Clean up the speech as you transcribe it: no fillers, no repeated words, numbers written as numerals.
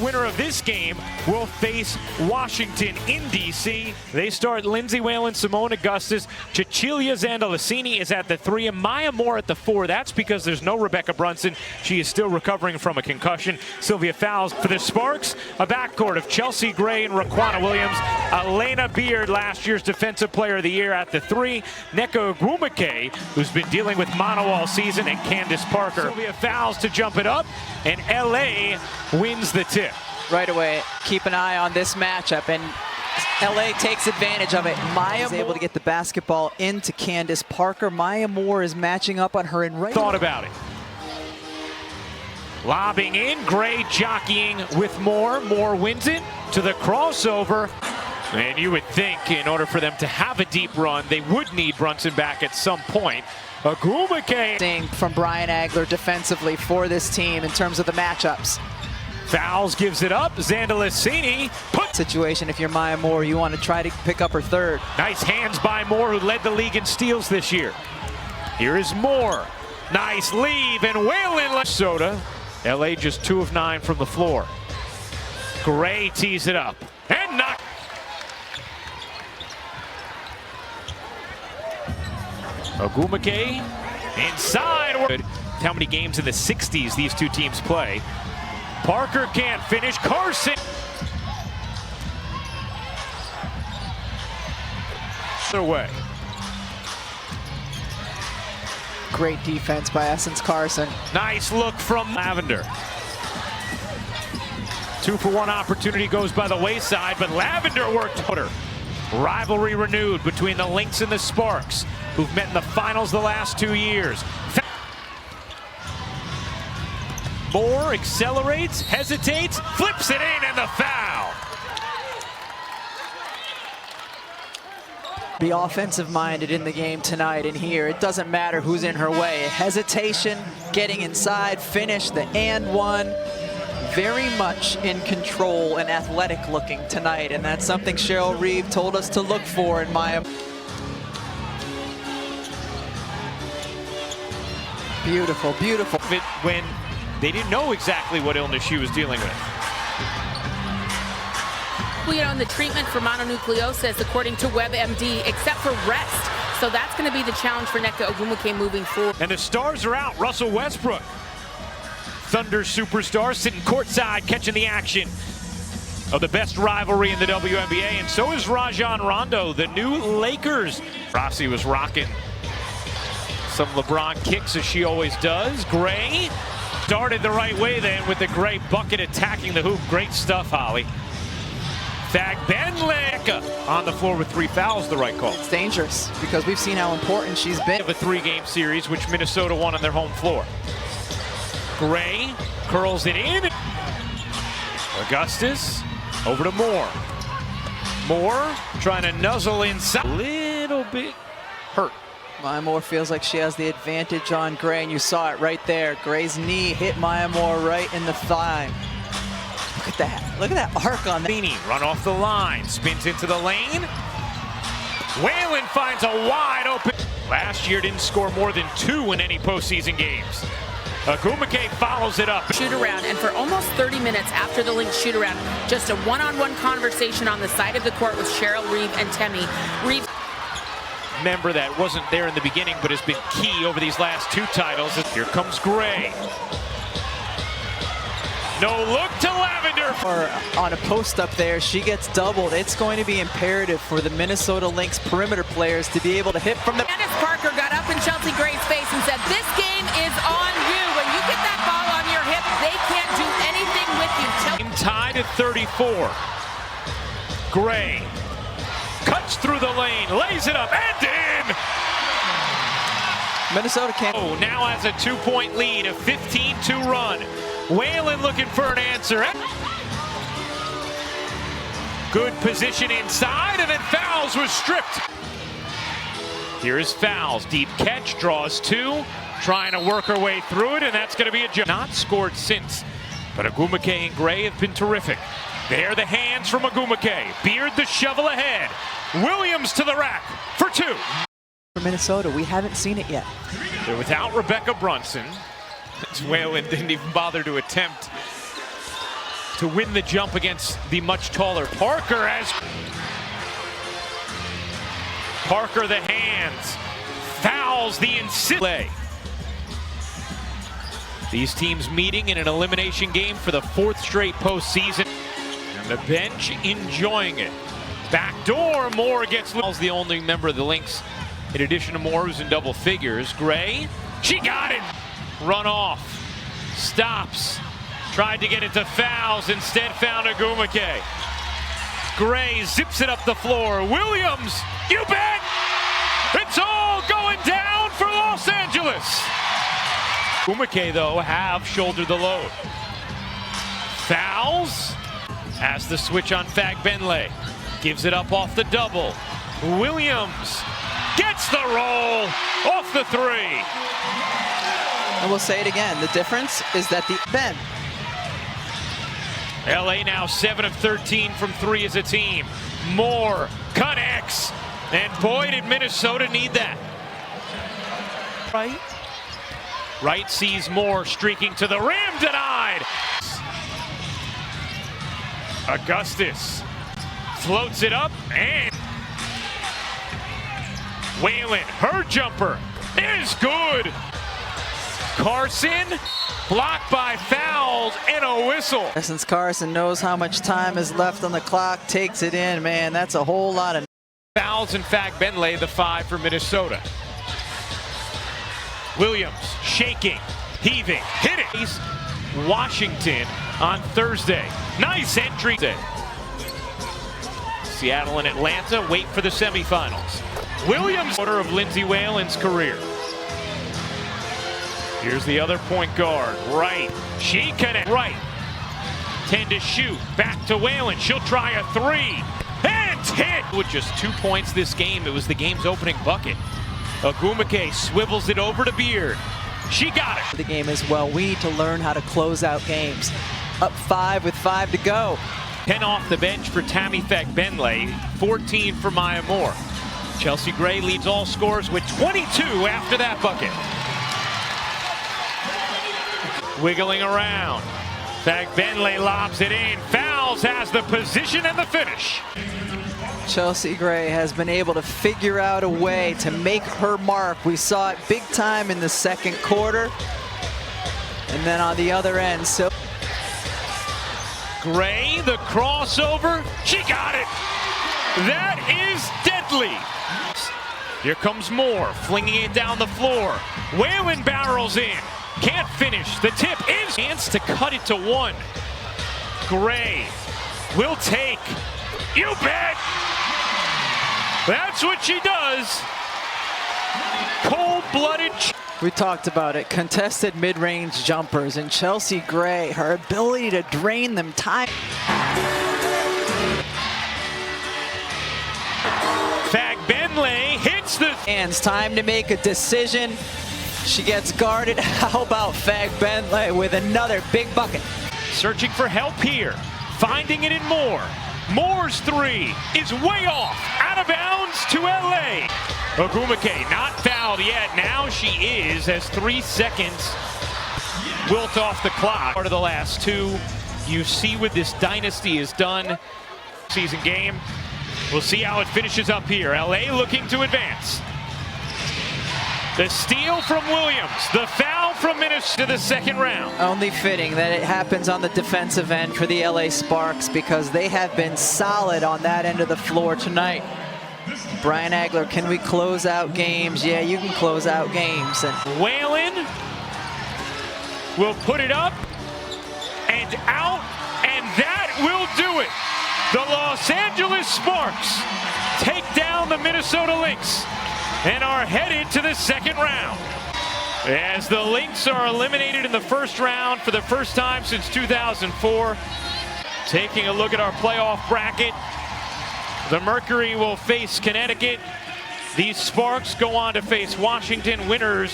winner of this game will face Washington in D.C. They start Lindsay Whalen, Simone Augustus. Cecilia Zandalicini is at the 3 and Maya Moore at the 4. That's because there's no Rebecca Brunson. She is still recovering from a concussion. Sylvia Fowles for the Sparks. A backcourt of Chelsea Gray and Raquana Williams. Elena Beard, last year's Defensive Player of the Year, at the 3. Nneka Ogwumike, who's been dealing with mono all season, and Candace Parker. Sylvia Fowles to jump it up, and LA wins the tip. Right away, keep an eye on this matchup, and LA takes advantage of it. Maya is able to get the basketball into Candace Parker. Maya Moore is matching up on her in right. Thought about it. Lobbing in, Gray jockeying with Moore. Moore wins it to the crossover. And you would think in order for them to have a deep run, they would need Brunson back at some point. Ogwumike from Brian Agler defensively for this team in terms of the matchups. Fowles gives it up. Zandalicini put situation. If you're Maya Moore, you want to try to pick up her third. Nice hands by Moore, who led the league in steals this year. Here is Moore. Nice leave, and Whalen. Minnesota. LA just 2 of 9 from the floor. Gray tees it up and knock. Ogwumike inside. How many games in the 60s these two teams play? Parker can't finish. Carson. Other way. Great defense by Essence Carson. Nice look from Lavender. 2-for-1 opportunity goes by the wayside, but Lavender worked her. Rivalry renewed between the Lynx and the Sparks, who've met in the finals the last 2 years. Moore accelerates, hesitates, flips it in, and the foul. Be offensive-minded in the game tonight and here. It doesn't matter who's in her way. Hesitation, getting inside, finish, the and one. Very much in control and athletic looking tonight, and that's something Cheryl Reeve told us to look for in Maya. Beautiful, beautiful. When they didn't know exactly what illness she was dealing with. Well, you know, and the treatment for mononucleosis, according to WebMD, except for rest. So that's going to be the challenge for Nneka Ogwumike moving forward. And the stars are out. Russell Westbrook, Thunder superstar, sitting courtside catching the action of the best rivalry in the WNBA. And so is Rajon Rondo, the new Lakers. Rossi was rocking some LeBron kicks, as she always does. Gray started the right way then with the Gray bucket attacking the hoop. Great stuff, Holly. Benleka on the floor with 3 fouls, the right call. It's dangerous because we've seen how important she's been. Of a 3-game series, which Minnesota won on their home floor. Gray curls it in. Augustus over to Moore. Moore trying to nuzzle inside. A little bit hurt. Maya Moore feels like she has the advantage on Gray, and you saw it right there. Gray's knee hit Maya Moore right in the thigh. Look at that. Look at that arc on that. Run off the line. Spins into the lane. Whalen finds a wide open. Last year didn't score more than 2 in any postseason games. Ogwumike follows it up. Shoot around, and for almost 30 minutes after the Lynx shoot around, just a one-on-one conversation on the side of the court with Cheryl Reeve and Temi. Reeve. Member that wasn't there in the beginning but has been key over these last 2 titles. Here comes Gray. No look to Lavender. Or on a post up there, she gets doubled. It's going to be imperative for the Minnesota Lynx perimeter players to be able to hit from the... Candace Parker got up in Chelsea Gray's face and said, "This game is on you. When you get that ball on your hip, they can't do anything with you." Tied at 34. Gray cuts through the lane, lays it up, and in! Minnesota can't... Oh, now has a 2-point lead, a 15-2 run. Whalen looking for an answer. Good position inside, and then Fowles was stripped. Here is Fowles, deep catch, draws 2, trying to work her way through it, and that's going to be a jump. Not scored since, but Ogwumike and Gray have been terrific. There the hands from Ogwumike. Beard the shovel ahead. Williams to the rack for 2. For Minnesota, we haven't seen it yet. They're without Rebecca Brunson. Whalen didn't even bother to attempt to win the jump against the much taller Parker. As Parker, the hands, fouls the insist. These teams meeting in an elimination game for the 4th straight postseason. And the bench enjoying it. Backdoor, Moore gets the only member of the Lynx, in addition to Moore, who's in double figures. Gray, she got it. Run off. Stops. Tried to get it to fouls, instead found Agumake. Gray zips it up the floor. Williams, you bet! It's all going down for Los Angeles. Agumake, though, have shouldered the load. Fouls. Has the switch on Fagbenle. Gives it up off the double. Williams gets the roll off the 3. And we'll say it again. The difference is that the Ben. LA now 7 of 13 from 3 as a team. Moore connects. And boy, did Minnesota need that. Wright sees Moore streaking to the rim, denied. Augustus floats it up, and Whalen, her jumper is good. Carson blocked by fouls and a whistle. Since Carson knows how much time is left on the clock, takes it in, man, that's a whole lot of fouls. In fact, Benley the 5 for Minnesota. Williams shaking, heaving, hit it. Washington on Thursday. Nice entry. Seattle and Atlanta wait for the semifinals. Williams, quarter of Lindsay Whalen's career. Here's the other point guard, Wright. She connects. Wright, 10 to shoot. Back to Whalen. She'll try a 3. And hit! With just 2 points this game, it was the game's opening bucket. Agumake swivels it over to Beard. She got it. The game as well. We need to learn how to close out games. Up 5 with 5 to go. 10 off the bench for Tammy Fagbenle, 14 for Maya Moore. Chelsea Gray leads all scorers with 22 after that bucket. Wiggling around. Fagbenle lobs it in. Fouls, has the position and the finish. Chelsea Gray has been able to figure out a way to make her mark. We saw it big time in the second quarter. And then on the other end, so Gray, the crossover, she got it. That is deadly. Here comes Moore, flinging it down the floor. Whalen barrels in, can't finish. The tip is chance to cut it to 1. Gray will take. You bet. That's what she does. Cold-blooded. We talked about it, contested mid-range jumpers, and Chelsea Gray, her ability to drain them time. Fagbenle hits the hands. Time to make a decision. She gets guarded. How about Fagbenle with another big bucket? Searching for help here, finding it in Moore. Moore's 3 is way off, out of bounds to LA. Agumake not fouled yet. Now she is, as 3 seconds wilt off the clock. Part of the last 2. You see what this dynasty has done. Season game. We'll see how it finishes up here. LA looking to advance. The steal from Williams, the foul from Minnesota to the second round. Only fitting that it happens on the defensive end for the LA Sparks, because they have been solid on that end of the floor tonight. Brian Agler, can we close out games? Yeah, you can close out games. And Whalen will put it up and out, and that will do it. The Los Angeles Sparks take down the Minnesota Lynx and are headed to the second round. As the Lynx are eliminated in the first round for the first time since 2004. Taking a look at our playoff bracket, the Mercury will face Connecticut. These Sparks go on to face Washington. Winners